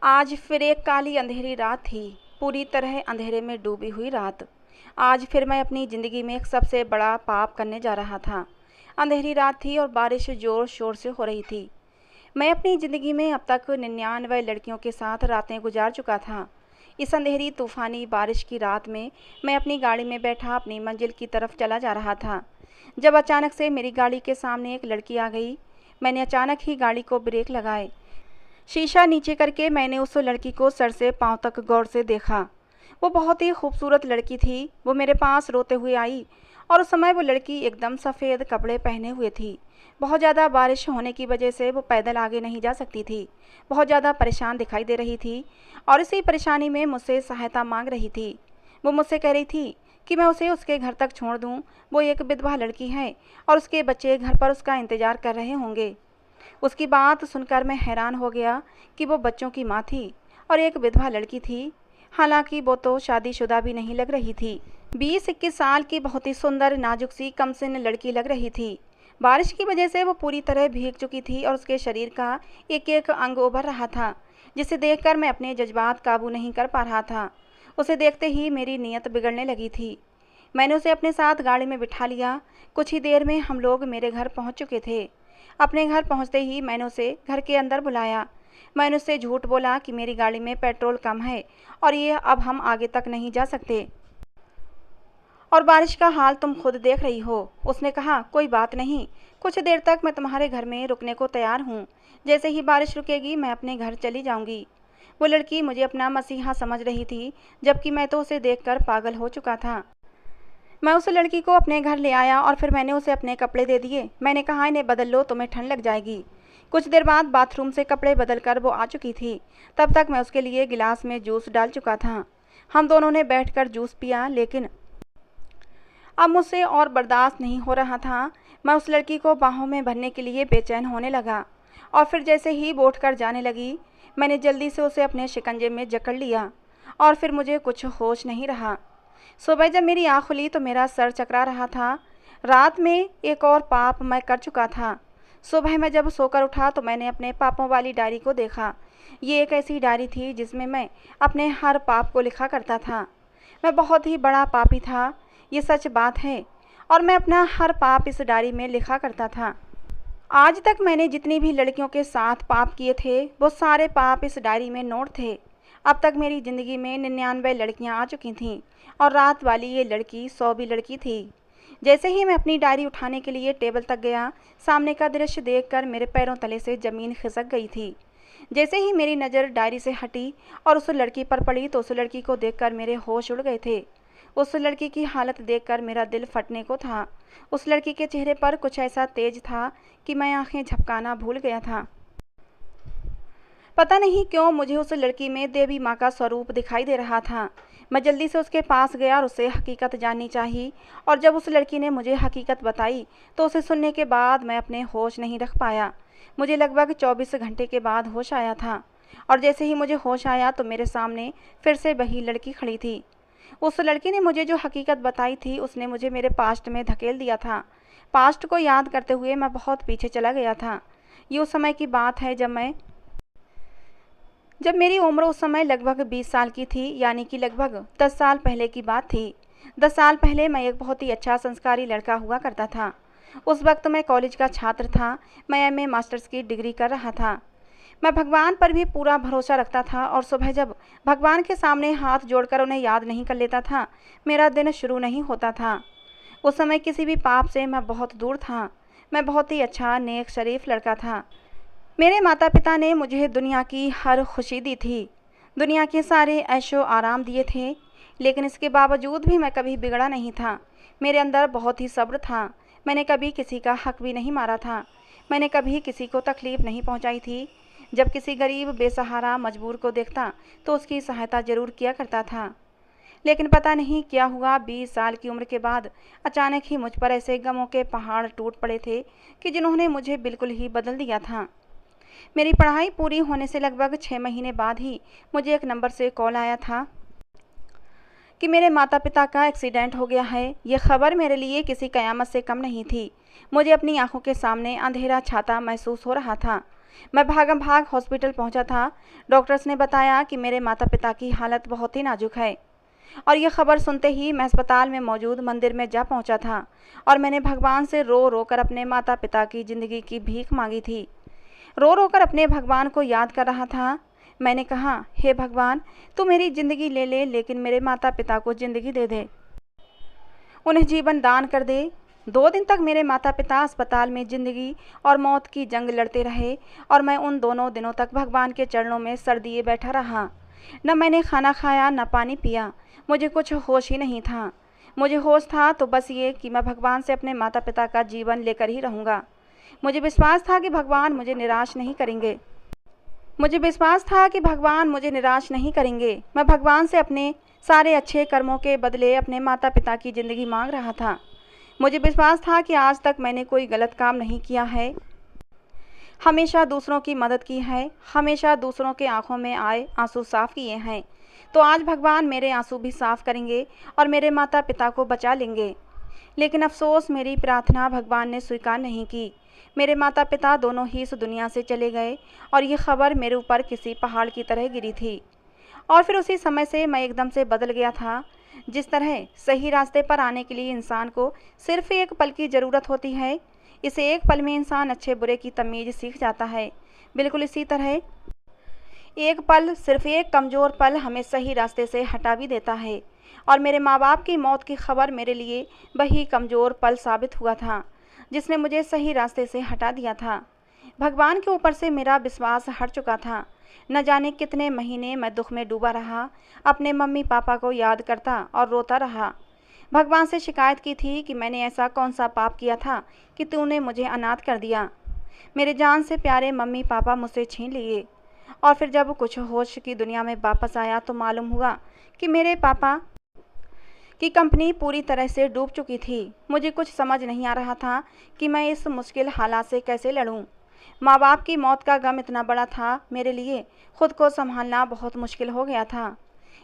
आज फिर एक काली अंधेरी रात थी, पूरी तरह अंधेरे में डूबी हुई रात। आज फिर मैं अपनी ज़िंदगी में एक सबसे बड़ा पाप करने जा रहा था। अंधेरी रात थी और बारिश ज़ोर शोर से हो रही थी। मैं अपनी ज़िंदगी में अब तक 99 लड़कियों के साथ रातें गुजार चुका था। इस अंधेरी तूफ़ानी बारिश की रात में मैं अपनी गाड़ी में बैठा अपनी मंजिल की तरफ चला जा रहा था, जब अचानक से मेरी गाड़ी के सामने एक लड़की आ गई। मैंने अचानक ही गाड़ी को ब्रेक लगाए। शीशा नीचे करके मैंने उस लड़की को सर से पांव तक गौर से देखा। वो बहुत ही खूबसूरत लड़की थी। वो मेरे पास रोते हुए आई और उस समय वो लड़की एकदम सफ़ेद कपड़े पहने हुए थी। बहुत ज़्यादा बारिश होने की वजह से वो पैदल आगे नहीं जा सकती थी। बहुत ज़्यादा परेशान दिखाई दे रही थी और इसी परेशानी में मुझसे सहायता मांग रही थी। वो मुझसे कह रही थी कि मैं उसे उसके घर तक छोड़ दूँ। वो एक विधवा लड़की है और उसके बच्चे घर पर उसका इंतज़ार कर रहे होंगे। उसकी बात सुनकर मैं हैरान हो गया कि वो बच्चों की माँ थी और एक विधवा लड़की थी। हालांकि वो तो शादीशुदा भी नहीं लग रही थी। 20-21 साल की बहुत ही सुंदर नाजुक सी कमसिन लड़की लग रही थी। बारिश की वजह से वो पूरी तरह भीग चुकी थी और उसके शरीर का एक एक अंग उभर रहा था, जिसे देखकर मैं अपने जज्बात काबू नहीं कर पा रहा था। उसे देखते ही मेरी नीयत बिगड़ने लगी थी। मैंने उसे अपने साथ गाड़ी में बिठा लिया। कुछ ही देर में हम लोग मेरे घर पहुंच चुके थे। अपने घर पहुंचते ही मैंने उसे घर के अंदर बुलाया। मैंने उससे झूठ बोला कि मेरी गाड़ी में पेट्रोल कम है और ये अब हम आगे तक नहीं जा सकते और बारिश का हाल तुम खुद देख रही हो। उसने कहा, कोई बात नहीं, कुछ देर तक मैं तुम्हारे घर में रुकने को तैयार हूँ। जैसे ही बारिश रुकेगी मैं अपने घर चली जाऊँगी। वो लड़की मुझे अपना मसीहा समझ रही थी, जबकि मैं तो उसे देखकर पागल हो चुका था। मैं उस लड़की को अपने घर ले आया और फिर मैंने उसे अपने कपड़े दे दिए। मैंने कहा, इन्हें बदल लो, तुम्हें ठंड लग जाएगी। कुछ देर बाद बाथरूम से कपड़े बदलकर वो आ चुकी थी। तब तक मैं उसके लिए गिलास में जूस डाल चुका था। हम दोनों ने बैठकर जूस पिया, लेकिन अब मुझसे और बर्दाश्त नहीं हो रहा था। मैं उस लड़की को बाहों में भरने के लिए बेचैन होने लगा और फिर जैसे ही वो उठकर जाने लगी, मैंने जल्दी से उसे अपने शिकंजे में जकड़ लिया और फिर मुझे कुछ होश नहीं रहा। सुबह जब मेरी आँख खुली तो मेरा सर चकरा रहा था। रात में एक और पाप मैं कर चुका था। सुबह मैं जब सोकर उठा तो मैंने अपने पापों वाली डायरी को देखा। ये एक ऐसी डायरी थी जिसमें मैं अपने हर पाप को लिखा करता था। मैं बहुत ही बड़ा पापी था, ये सच बात है, और मैं अपना हर पाप इस डायरी में लिखा करता था। आज तक मैंने जितनी भी लड़कियों के साथ पाप किए थे वो सारे पाप इस डायरी में नोट थे। अब तक मेरी ज़िंदगी में 99 लड़कियां आ चुकी थीं और रात वाली ये लड़की 100वीं लड़की थी। जैसे ही मैं अपनी डायरी उठाने के लिए टेबल तक गया, सामने का दृश्य देखकर मेरे पैरों तले से ज़मीन खिसक गई थी। जैसे ही मेरी नज़र डायरी से हटी और उस लड़की पर पड़ी तो उस लड़की को देखकर मेरे होश उड़ गए थे। उस लड़की की हालत देखकर मेरा दिल फटने को था। उस लड़की के चेहरे पर कुछ ऐसा तेज था कि मैं आंखें झपकाना भूल गया था। पता नहीं क्यों मुझे उस लड़की में देवी माँ का स्वरूप दिखाई दे रहा था। मैं जल्दी से उसके पास गया और उससे हकीकत जाननी चाहिए, और जब उस लड़की ने मुझे हकीकत बताई तो उसे सुनने के बाद मैं अपने होश नहीं रख पाया। मुझे लगभग 24 घंटे के बाद होश आया था और जैसे ही मुझे होश आया तो मेरे सामने फिर से वही लड़की खड़ी थी। उस लड़की ने मुझे जो हकीकत बताई थी उसने मुझे मेरे पास्ट में धकेल दिया था। पास्ट को याद करते हुए मैं बहुत पीछे चला गया था। ये उस समय की बात है जब मेरी उम्र उस समय लगभग 20 साल की थी, यानी कि लगभग 10 साल पहले की बात थी। 10 साल पहले मैं एक बहुत ही अच्छा संस्कारी लड़का हुआ करता था। उस वक्त मैं कॉलेज का छात्र था। मैं एमए मास्टर्स की डिग्री कर रहा था। मैं भगवान पर भी पूरा भरोसा रखता था और सुबह जब भगवान के सामने हाथ जोड़कर उन्हें याद नहीं कर लेता था, मेरा दिन शुरू नहीं होता था। उस समय किसी भी पाप से मैं बहुत दूर था। मैं बहुत ही अच्छा, नेक, शरीफ लड़का था। मेरे माता पिता ने मुझे दुनिया की हर खुशी दी थी, दुनिया के सारे ऐशो आराम दिए थे, लेकिन इसके बावजूद भी मैं कभी बिगड़ा नहीं था। मेरे अंदर बहुत ही सब्र था। मैंने कभी किसी का हक भी नहीं मारा था। मैंने कभी किसी को तकलीफ़ नहीं पहुंचाई थी। जब किसी गरीब, बेसहारा, मजबूर को देखता तो उसकी सहायता ज़रूर किया करता था। लेकिन पता नहीं क्या हुआ, 20 साल की उम्र के बाद अचानक ही मुझ पर ऐसे गमों के पहाड़ टूट पड़े थे कि जिन्होंने मुझे बिल्कुल ही बदल दिया था। मेरी पढ़ाई पूरी होने से लगभग 6 महीने बाद ही मुझे एक नंबर से कॉल आया था कि मेरे माता पिता का एक्सीडेंट हो गया है। ये खबर मेरे लिए किसी कयामत से कम नहीं थी। मुझे अपनी आंखों के सामने अंधेरा छाता महसूस हो रहा था। मैं भागम भाग हॉस्पिटल पहुंचा था। डॉक्टर्स ने बताया कि मेरे माता पिता की हालत बहुत ही नाजुक है। और ये खबर सुनते ही मैं अस्पताल में मौजूद मंदिर में जा पहुंचा था और मैंने भगवान से रो रो कर अपने माता पिता की ज़िंदगी की भीख मांगी थी। रो रो कर अपने भगवान को याद कर रहा था। मैंने कहा, हे भगवान, तू मेरी ज़िंदगी ले ले, लेकिन मेरे माता पिता को ज़िंदगी दे दे, उन्हें जीवन दान कर दे। 2 दिन तक मेरे माता पिता अस्पताल में ज़िंदगी और मौत की जंग लड़ते रहे और मैं उन दोनों दिनों तक भगवान के चरणों में सर दिए बैठा रहा। न मैंने खाना खाया, न पानी पिया। मुझे कुछ होश ही नहीं था। मुझे होश था तो बस ये कि मैं भगवान से अपने माता पिता का जीवन लेकर ही रहूँगा। मुझे विश्वास था कि भगवान मुझे निराश नहीं करेंगे। मैं भगवान से अपने सारे अच्छे कर्मों के बदले अपने माता पिता की ज़िंदगी मांग रहा था। मुझे विश्वास था कि आज तक मैंने कोई गलत काम नहीं किया है, हमेशा दूसरों की मदद की है, हमेशा दूसरों के आंखों में आए आंसू साफ किए हैं। तो आज भगवान मेरे आंसू भी साफ करेंगे और मेरे माता पिता को बचा लेंगे। लेकिन अफसोस, मेरी प्रार्थना भगवान ने स्वीकार नहीं की। मेरे माता पिता दोनों ही इस दुनिया से चले गए और ये खबर मेरे ऊपर किसी पहाड़ की तरह गिरी थी। और फिर उसी समय से मैं एकदम से बदल गया था। जिस तरह सही रास्ते पर आने के लिए इंसान को सिर्फ एक पल की ज़रूरत होती है, इसे एक पल में इंसान अच्छे बुरे की तमीज़ सीख जाता है, बिल्कुल इसी तरह एक पल, सिर्फ एक कमज़ोर पल हमें सही रास्ते से हटा भी देता है। और मेरे माँ बाप की मौत की खबर मेरे लिए वही कमज़ोर पल साबित हुआ था जिसने मुझे सही रास्ते से हटा दिया था। भगवान के ऊपर से मेरा विश्वास हट चुका था। न जाने कितने महीने मैं दुख में डूबा रहा, अपने मम्मी पापा को याद करता और रोता रहा। भगवान से शिकायत की थी कि मैंने ऐसा कौन सा पाप किया था कि तूने मुझे अनाथ कर दिया। मेरे जान से प्यारे मम्मी पापा मुझसे छीन लिए। और फिर जब कुछ होश की दुनिया में वापस आया तो मालूम हुआ कि मेरे पापा की कंपनी पूरी तरह से डूब चुकी थी। मुझे कुछ समझ नहीं आ रहा था कि मैं इस मुश्किल हालात से कैसे लड़ूं। माँ बाप की मौत का गम इतना बड़ा था मेरे लिए, खुद को संभालना बहुत मुश्किल हो गया था।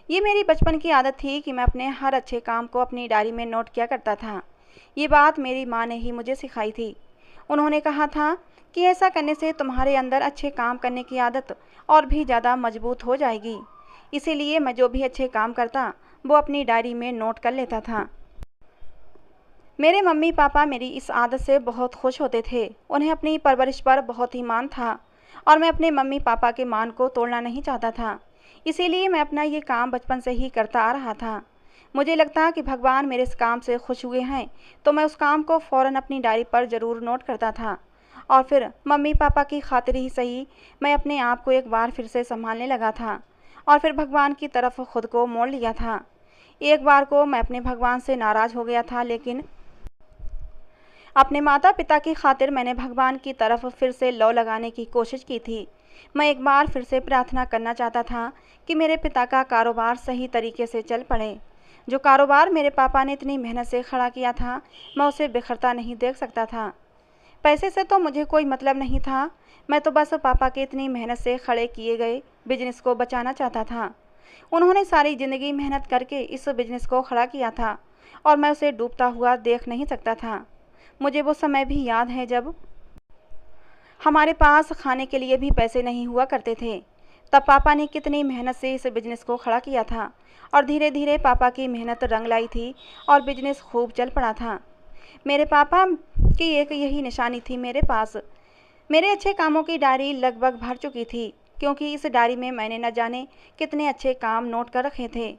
ये मेरी बचपन की आदत थी कि मैं अपने हर अच्छे काम को अपनी डायरी में नोट किया करता था। ये बात मेरी माँ ने ही मुझे सिखाई थी। उन्होंने कहा था कि ऐसा करने से तुम्हारे अंदर अच्छे काम करने की आदत और भी ज़्यादा मजबूत हो जाएगी। इसीलिए मैं जो भी अच्छे काम करता वो अपनी डायरी में नोट कर लेता था। मेरे मम्मी पापा मेरी इस आदत से बहुत खुश होते थे। उन्हें अपनी परवरिश पर बहुत ही मान था और मैं अपने मम्मी पापा के मान को तोड़ना नहीं चाहता था। इसीलिए मैं अपना ये काम बचपन से ही करता आ रहा था। मुझे लगता कि भगवान मेरे इस काम से खुश हुए हैं तो मैं उस काम को फ़ौरन अपनी डायरी पर ज़रूर नोट करता था। और फिर मम्मी पापा की खातिर ही सही, मैं अपने आप को एक बार फिर से संभालने लगा था और फिर भगवान की तरफ खुद को मोड़ लिया था। एक बार को मैं अपने भगवान से नाराज़ हो गया था, लेकिन अपने माता पिता की खातिर मैंने भगवान की तरफ फिर से लौ लगाने की कोशिश की थी। मैं एक बार फिर से प्रार्थना करना चाहता था कि मेरे पिता का कारोबार सही तरीके से चल पड़े। जो कारोबार मेरे पापा ने इतनी मेहनत से खड़ा किया था, मैं उसे बिखरता नहीं देख सकता था। पैसे से तो मुझे कोई मतलब नहीं था, मैं तो बस पापा के इतनी मेहनत से खड़े किए गए बिजनेस को बचाना चाहता था। उन्होंने सारी ज़िंदगी मेहनत करके इस बिजनेस को खड़ा किया था और मैं उसे डूबता हुआ देख नहीं सकता था। मुझे वो समय भी याद है जब हमारे पास खाने के लिए भी पैसे नहीं हुआ करते थे। तब पापा ने कितनी मेहनत से इस बिजनेस को खड़ा किया था और धीरे धीरे पापा की मेहनत रंग लाई थी और बिजनेस खूब चल पड़ा था। मेरे पापा की एक यही निशानी थी मेरे पास। मेरे अच्छे कामों की डायरी लगभग भर चुकी थी, क्योंकि इस डायरी में मैंने न जाने कितने अच्छे काम नोट कर रखे थे।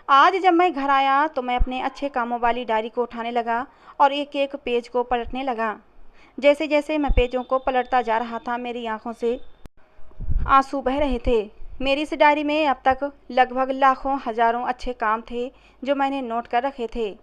आज जब मैं घर आया तो मैं अपने अच्छे कामों वाली डायरी को उठाने लगा और एक एक पेज को पलटने लगा। जैसे जैसे मैं पेजों को पलटता जा रहा था, मेरी आंखों से आंसू बह रहे थे। मेरी इस डायरी में अब तक लगभग लाखों हजारों अच्छे काम थे जो मैंने नोट कर रखे थे।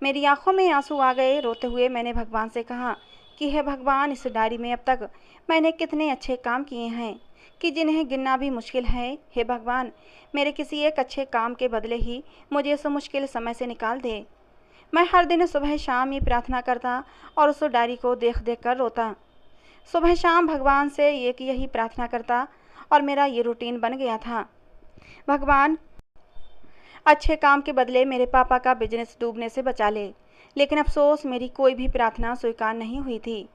मेरी आंखों में आंसू आ गए। रोते हुए मैंने भगवान से कहा कि हे भगवान, इस डायरी में अब तक मैंने कितने अच्छे काम किए हैं कि जिन्हें गिनना भी मुश्किल है। हे भगवान, मेरे किसी एक अच्छे काम के बदले ही मुझे इस मुश्किल समय से निकाल दे। मैं हर दिन सुबह शाम ये प्रार्थना करता और उस डायरी को देख देख कर रोता। सुबह शाम भगवान से एक यही प्रार्थना करता और मेरा ये रूटीन बन गया था। भगवान, अच्छे काम के बदले मेरे पापा का बिजनेस डूबने से बचा ले। लेकिन अफसोस, मेरी कोई भी प्रार्थना स्वीकार नहीं हुई थी।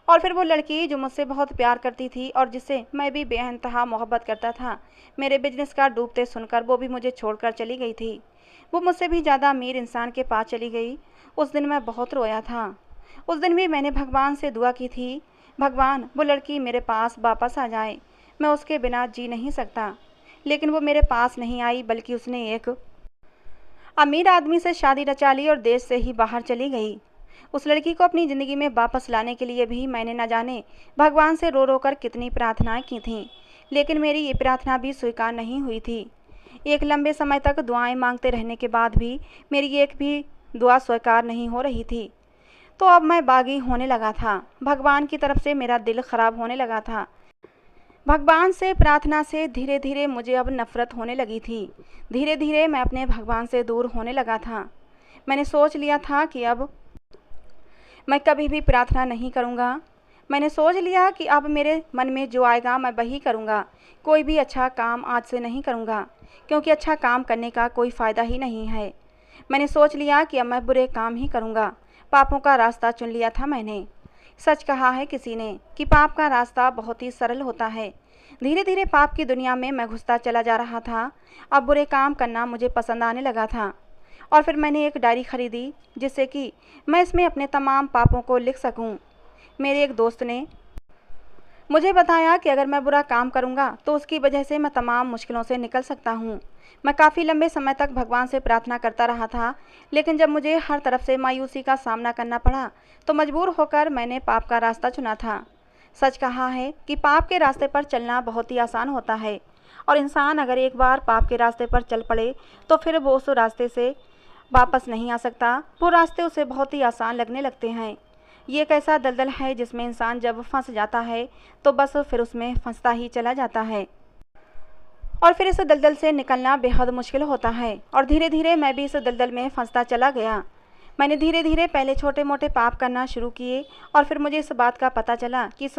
और फिर वो लड़की जो मुझसे बहुत प्यार करती थी और जिससे मैं भी बेइंतहा मोहब्बत करता था, मेरे बिजनेस का डूबते सुनकर वो भी मुझे छोड़कर चली गई थी। वो मुझसे भी ज़्यादा अमीर इंसान के पास चली गई। उस दिन मैं बहुत रोया था। उस दिन भी मैंने भगवान से दुआ की थी, भगवान वो लड़की मेरे पास वापस आ जाए, मैं उसके बिना जी नहीं सकता। लेकिन वो मेरे पास नहीं आई, बल्कि उसने एक अमीर आदमी से शादी रचा ली और देश से ही बाहर चली गई। उस लड़की को अपनी ज़िंदगी में वापस लाने के लिए भी मैंने न जाने भगवान से रो रो कर कितनी प्रार्थनाएं की थीं, लेकिन मेरी ये प्रार्थना भी स्वीकार नहीं हुई थी। एक लंबे समय तक दुआएं मांगते रहने के बाद भी मेरी एक भी दुआ स्वीकार नहीं हो रही थी। तो अब मैं बागी होने लगा था। भगवान की तरफ से मेरा दिल खराब होने लगा था। भगवान से प्रार्थना से धीरे धीरे मुझे अब नफ़रत होने लगी थी। धीरे धीरे मैं अपने भगवान से दूर होने लगा था। मैंने सोच लिया था कि अब मैं कभी भी प्रार्थना नहीं करूँगा। मैंने सोच लिया कि अब मेरे मन में जो आएगा मैं वही करूँगा। कोई भी अच्छा काम आज से नहीं करूँगा, क्योंकि अच्छा काम करने का कोई फ़ायदा ही नहीं है। मैंने सोच लिया कि अब मैं बुरे काम ही करूँगा। पापों का रास्ता चुन लिया था मैंने। सच कहा है किसी ने कि पाप का रास्ता बहुत ही सरल होता है। धीरे धीरे पाप की दुनिया में मैं घुसता चला जा रहा था। अब बुरे काम करना मुझे पसंद आने लगा था। और फिर मैंने एक डायरी खरीदी, जिससे कि मैं इसमें अपने तमाम पापों को लिख सकूं। मेरे एक दोस्त ने मुझे बताया कि अगर मैं बुरा काम करूंगा तो उसकी वजह से मैं तमाम मुश्किलों से निकल सकता हूं। मैं काफ़ी लंबे समय तक भगवान से प्रार्थना करता रहा था, लेकिन जब मुझे हर तरफ से मायूसी का सामना करना पड़ा तो मजबूर होकर मैंने पाप का रास्ता चुना था। सच कहा है कि पाप के रास्ते पर चलना बहुत ही आसान होता है, और इंसान अगर एक बार पाप के रास्ते पर चल पड़े तो फिर वो उस रास्ते से वापस नहीं आ सकता। वो रास्ते उसे बहुत ही आसान लगने लगते हैं। ये एक ऐसा दलदल है जिसमें इंसान जब फंस जाता है तो बस फिर उसमें फंसता ही चला जाता है, और फिर इस दलदल से निकलना बेहद मुश्किल होता है। और धीरे धीरे मैं भी इस दलदल में फंसता चला गया। मैंने धीरे धीरे पहले छोटे मोटे पाप करना शुरू किए, और फिर मुझे इस बात का पता चला कि इस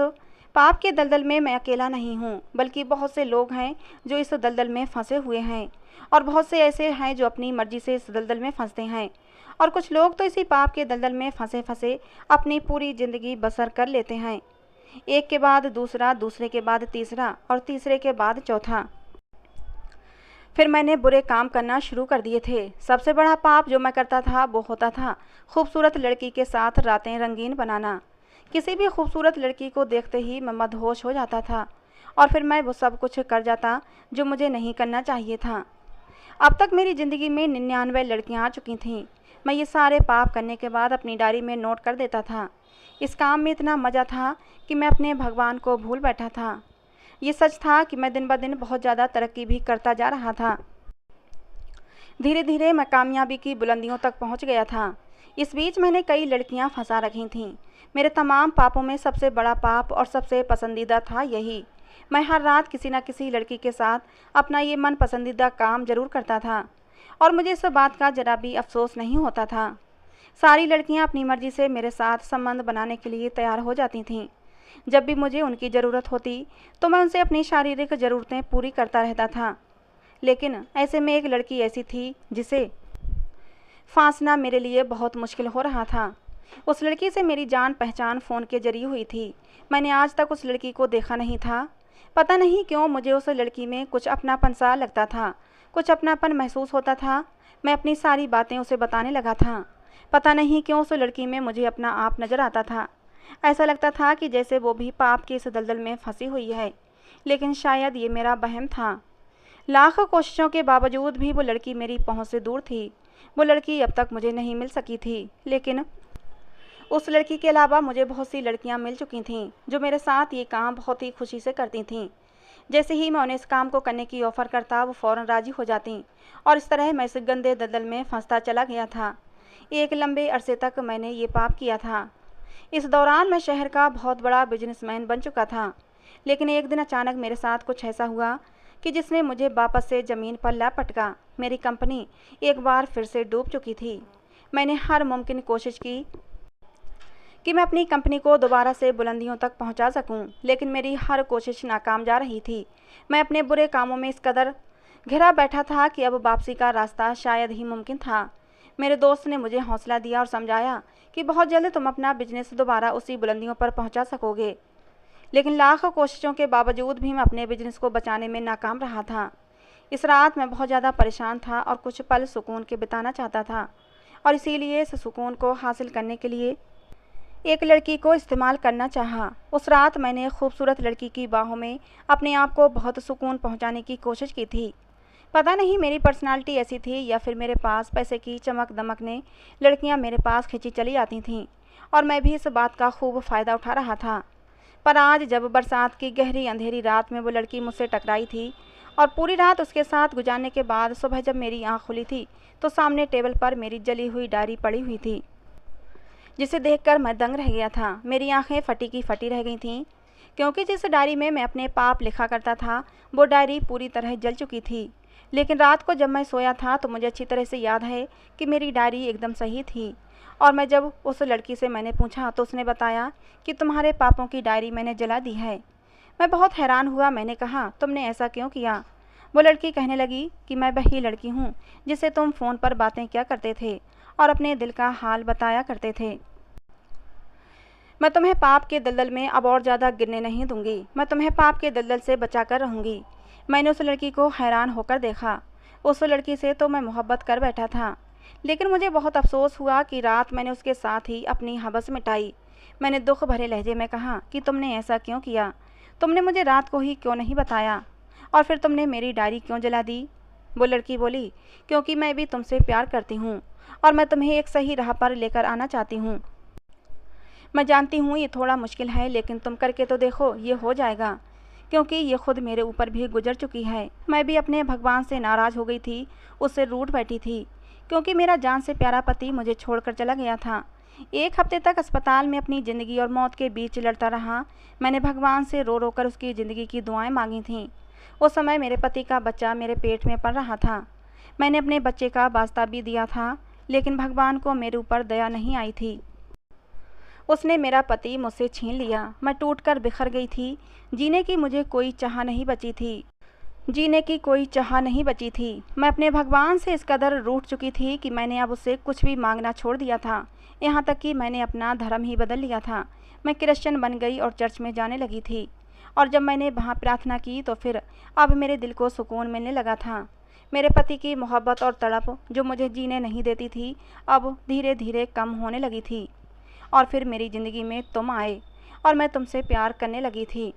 पाप के दलदल में मैं अकेला नहीं हूँ, बल्कि बहुत से लोग हैं जो इस दलदल में फंसे हुए हैं, और बहुत से ऐसे हैं जो अपनी मर्जी से इस दलदल में फंसते हैं। और कुछ लोग तो इसी पाप के दलदल में फंसे फंसे अपनी पूरी ज़िंदगी बसर कर लेते हैं, एक के बाद दूसरा, दूसरे के बाद तीसरा, और तीसरे के बाद चौथा। फिर मैंने बुरे काम करना शुरू कर दिए थे। सबसे बड़ा पाप जो मैं करता था वो होता था खूबसूरत लड़की के साथ रातें रंगीन बनाना। किसी भी खूबसूरत लड़की को देखते ही मैं मदहोश हो जाता था, और फिर मैं वो सब कुछ कर जाता जो मुझे नहीं करना चाहिए था। अब तक मेरी ज़िंदगी में 99 लड़कियां आ चुकी थीं। मैं ये सारे पाप करने के बाद अपनी डायरी में नोट कर देता था। इस काम में इतना मज़ा था कि मैं अपने भगवान को भूल बैठा था। ये सच था कि मैं दिन ब दिन बहुत ज़्यादा तरक्की भी करता जा रहा था। धीरे धीरे मैं कामयाबी की बुलंदियों तक पहुंच गया था। इस बीच मैंने कई लड़कियां फंसा रखी थीं। मेरे तमाम पापों में सबसे बड़ा पाप और सबसे पसंदीदा था यही। मैं हर रात किसी न किसी लड़की के साथ अपना ये मन पसंदीदा काम जरूर करता था, और मुझे इस बात का जरा भी अफसोस नहीं होता था। सारी लड़कियां अपनी मर्जी से मेरे साथ संबंध बनाने के लिए तैयार हो जाती थीं। जब भी मुझे उनकी ज़रूरत होती तो मैं उनसे अपनी शारीरिक ज़रूरतें पूरी करता रहता था। लेकिन ऐसे में एक लड़की ऐसी थी जिसे फांसना मेरे लिए बहुत मुश्किल हो रहा था। उस लड़की से मेरी जान पहचान फ़ोन के जरिए हुई थी। मैंने आज तक उस लड़की को देखा नहीं था। पता नहीं क्यों मुझे उस लड़की में कुछ अपनापन सा लगता था, कुछ अपनापन महसूस होता था। मैं अपनी सारी बातें उसे बताने लगा था। पता नहीं क्यों उस लड़की में मुझे अपना आप नज़र आता था। ऐसा लगता था कि जैसे वो भी पाप के इस दलदल में फंसी हुई है, लेकिन शायद ये मेरा वहम था। लाख कोशिशों के बावजूद भी वो लड़की मेरी पहुंच से दूर थी। वो लड़की अब तक मुझे नहीं मिल सकी थी, लेकिन उस लड़की के अलावा मुझे बहुत सी लड़कियां मिल चुकी थीं जो मेरे साथ ये काम बहुत ही खुशी से करती थीं। जैसे ही मैं उन्हें इस काम को करने की ऑफ़र करता वो फ़ौरन राजी हो जाती, और इस तरह मैं इस गंदे दलदल में फंसता चला गया था। एक लंबे अरसे तक मैंने ये पाप किया था। इस दौरान मैं शहर का बहुत बड़ा बिजनेसमैन बन चुका था। लेकिन एक दिन अचानक मेरे साथ कुछ ऐसा हुआ कि जिसने मुझे वापस से ज़मीन पर ला पटका। मेरी कंपनी एक बार फिर से डूब चुकी थी। मैंने हर मुमकिन कोशिश की कि मैं अपनी कंपनी को दोबारा से बुलंदियों तक पहुंचा सकूं, लेकिन मेरी हर कोशिश नाकाम जा रही थी। मैं अपने बुरे कामों में इस कदर घिरा बैठा था कि अब वापसी का रास्ता शायद ही मुमकिन था। मेरे दोस्त ने मुझे हौसला दिया और समझाया कि बहुत जल्द तुम अपना बिजनेस दोबारा उसी बुलंदियों पर पहुंचा सकोगे। लेकिन लाखों कोशिशों के बावजूद भी मैं अपने बिजनेस को बचाने में नाकाम रहा था। इस रात मैं बहुत ज़्यादा परेशान था और कुछ पल सुकून के बिताना चाहता था, और इसीलिए इस सुकून को हासिल करने के लिए एक लड़की को इस्तेमाल करना चाहा। उस रात मैंने एक खूबसूरत लड़की की बाहों में अपने आप को बहुत सुकून पहुंचाने की कोशिश की थी। पता नहीं मेरी पर्सनालिटी ऐसी थी या फिर मेरे पास पैसे की चमक दमक ने लड़कियां मेरे पास खींची चली आती थीं, और मैं भी इस बात का खूब फ़ायदा उठा रहा था। पर आज जब बरसात की गहरी अंधेरी रात में वो लड़की मुझसे टकराई थी और पूरी रात उसके साथ गुजारने के बाद सुबह जब मेरी आँख खुली थी तो सामने टेबल पर मेरी जली हुई डायरी पड़ी हुई थी, जिसे देखकर मैं दंग रह गया था। मेरी आंखें फटी की फटी रह गई थीं, क्योंकि जिस डायरी में मैं अपने पाप लिखा करता था वो डायरी पूरी तरह जल चुकी थी। लेकिन रात को जब मैं सोया था तो मुझे अच्छी तरह से याद है कि मेरी डायरी एकदम सही थी। और मैं जब उस लड़की से मैंने पूछा तो उसने बताया कि तुम्हारे पापों की डायरी मैंने जला दी है। मैं बहुत हैरान हुआ। मैंने कहा, तुमने ऐसा क्यों किया? वो लड़की कहने लगी कि मैं वही लड़की हूँ जिससे तुम फ़ोन पर बातें किया करते थे और अपने दिल का हाल बताया करते थे। मैं तुम्हें पाप के दलदल में अब और ज़्यादा गिरने नहीं दूंगी। मैं तुम्हें पाप के दलदल से बचा कर रहूँगी। मैंने उस लड़की को हैरान होकर देखा। उस लड़की से तो मैं मोहब्बत कर बैठा था, लेकिन मुझे बहुत अफसोस हुआ कि रात मैंने उसके साथ ही अपनी हवस मिटाई। मैंने दुख भरे लहजे में कहा कि तुमने ऐसा क्यों किया? तुमने मुझे रात को ही क्यों नहीं बताया? और फिर तुमने मेरी डायरी क्यों जला दी? वो लड़की बोली, क्योंकि मैं भी तुमसे प्यार करती हूँ और मैं तुम्हें एक सही राह पर लेकर आना चाहती हूँ। मैं जानती हूँ ये थोड़ा मुश्किल है, लेकिन तुम करके तो देखो, ये हो जाएगा, क्योंकि ये खुद मेरे ऊपर भी गुजर चुकी है। मैं भी अपने भगवान से नाराज़ हो गई थी, उससे रूठ बैठी थी, क्योंकि मेरा जान से प्यारा पति मुझे छोड़कर चला गया था। 1 हफ्ते तक अस्पताल में अपनी ज़िंदगी और मौत के बीच लड़ता रहा। मैंने भगवान से रो रो कर उसकी ज़िंदगी की दुआएं मांगी थीं। उस समय मेरे पति का बच्चा मेरे पेट में पल रहा था। मैंने अपने बच्चे का वास्ता भी दिया था, लेकिन भगवान को मेरे ऊपर दया नहीं आई थी। उसने मेरा पति मुझसे छीन लिया। मैं टूटकर बिखर गई थी। जीने की मुझे कोई चाह नहीं बची थी। जीने की कोई चाह नहीं बची थी। मैं अपने भगवान से इस कदर रूठ चुकी थी कि मैंने अब उससे कुछ भी मांगना छोड़ दिया था। यहाँ तक कि मैंने अपना धर्म ही बदल लिया था। मैं क्रिश्चियन बन गई और चर्च में जाने लगी थी, और जब मैंने वहाँ प्रार्थना की तो फिर अब मेरे दिल को सुकून मिलने लगा था। मेरे पति की मोहब्बत और तड़प जो मुझे जीने नहीं देती थी, अब धीरे धीरे कम होने लगी थी। और फिर मेरी ज़िंदगी में तुम आए और मैं तुमसे प्यार करने लगी थी।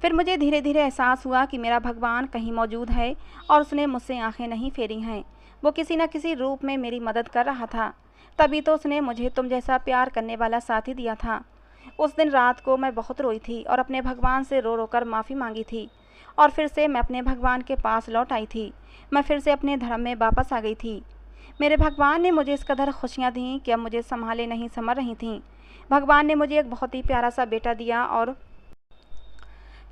फिर मुझे धीरे धीरे एहसास हुआ कि मेरा भगवान कहीं मौजूद है और उसने मुझसे आंखें नहीं फेरी हैं। वो किसी न किसी रूप में मेरी मदद कर रहा था। तभी तो उसने मुझे तुम जैसा प्यार करने वाला साथी दिया था। उस दिन रात को मैं बहुत रोई थी और अपने भगवान से रो रो कर माफ़ी मांगी थी, और फिर से मैं अपने भगवान के पास लौट आई थी। मैं फिर से अपने धर्म में वापस आ गई थी। मेरे भगवान ने मुझे इस कदर खुशियाँ दीं कि अब मुझे संभाले नहीं समझ रही थीं। भगवान ने मुझे एक बहुत ही प्यारा सा बेटा दिया, और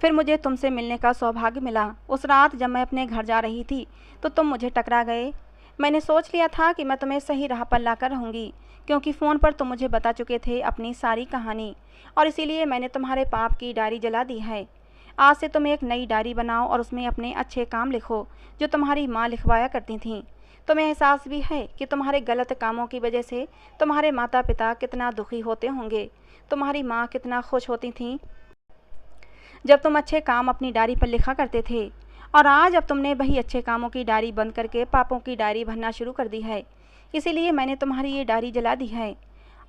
फिर मुझे तुमसे मिलने का सौभाग्य मिला। उस रात जब मैं अपने घर जा रही थी तो तुम मुझे टकरा गए। मैंने सोच लिया था कि मैं तुम्हें सही राह पर लाकर रहूँगी, क्योंकि फ़ोन पर तुम मुझे बता चुके थे अपनी सारी कहानी, और इसीलिए मैंने तुम्हारे पाप की डायरी जला दी है। आज से तुम एक नई डायरी बनाओ और उसमें अपने अच्छे काम लिखो जो तुम्हारी माँ लिखवाया करती थीं। तुम्हें एहसास भी है कि तुम्हारे गलत कामों की वजह से तुम्हारे माता पिता कितना दुखी होते होंगे। तुम्हारी माँ कितना खुश होती थीं जब तुम अच्छे काम अपनी डायरी पर लिखा करते थे, और आज अब तुमने वही अच्छे कामों की डायरी बंद करके पापों की डायरी भरना शुरू कर दी है। इसीलिए मैंने तुम्हारी ये डायरी जला दी है।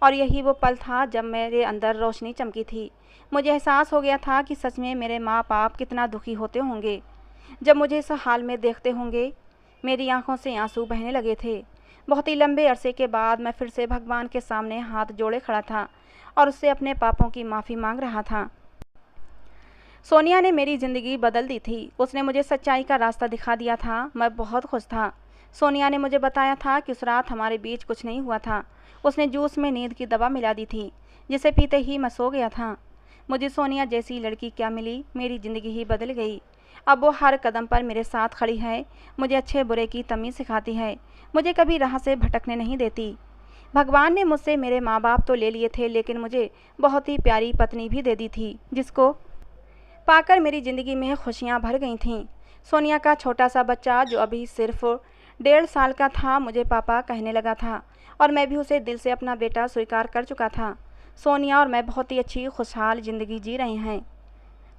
और यही वो पल था जब मेरे अंदर रोशनी चमकी थी। मुझे एहसास हो गया था कि सच में मेरे माँ बाप कितना दुखी होते होंगे जब मुझे इस हाल में देखते होंगे। मेरी आंखों से आंसू बहने लगे थे। बहुत ही लंबे अरसे के बाद मैं फिर से भगवान के सामने हाथ जोड़े खड़ा था और उससे अपने पापों की माफ़ी मांग रहा था। सोनिया ने मेरी ज़िंदगी बदल दी थी। उसने मुझे सच्चाई का रास्ता दिखा दिया था। मैं बहुत खुश था। सोनिया ने मुझे बताया था कि उस रात हमारे बीच कुछ नहीं हुआ था। उसने जूस में नींद की दवा मिला दी थी, जिसे पीते ही मैं सो गया था। मुझे सोनिया जैसी लड़की क्या मिली, मेरी ज़िंदगी ही बदल गई। अब वो हर कदम पर मेरे साथ खड़ी है, मुझे अच्छे बुरे की तमीज़ सिखाती है, मुझे कभी राह से भटकने नहीं देती। भगवान ने मुझसे मेरे माँ बाप तो ले लिए थे, लेकिन मुझे बहुत ही प्यारी पत्नी भी दे दी थी, जिसको पाकर मेरी ज़िंदगी में खुशियाँ भर गई थीं। सोनिया का छोटा सा बच्चा जो अभी सिर्फ 1.5 साल का था मुझे पापा कहने लगा था, और मैं भी उसे दिल से अपना बेटा स्वीकार कर चुका था। सोनिया और मैं बहुत ही अच्छी खुशहाल ज़िंदगी जी रहे हैं।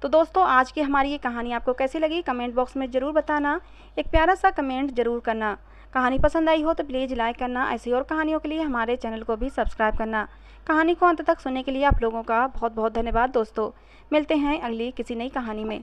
तो दोस्तों, आज की हमारी ये कहानी आपको कैसी लगी कमेंट बॉक्स में ज़रूर बताना। एक प्यारा सा कमेंट ज़रूर करना। कहानी पसंद आई हो तो प्लीज़ लाइक करना। ऐसी और कहानियों के लिए हमारे चैनल को भी सब्सक्राइब करना। कहानी को अंत तक सुनने के लिए आप लोगों का बहुत बहुत धन्यवाद दोस्तों। मिलते हैं अगली किसी नई कहानी में।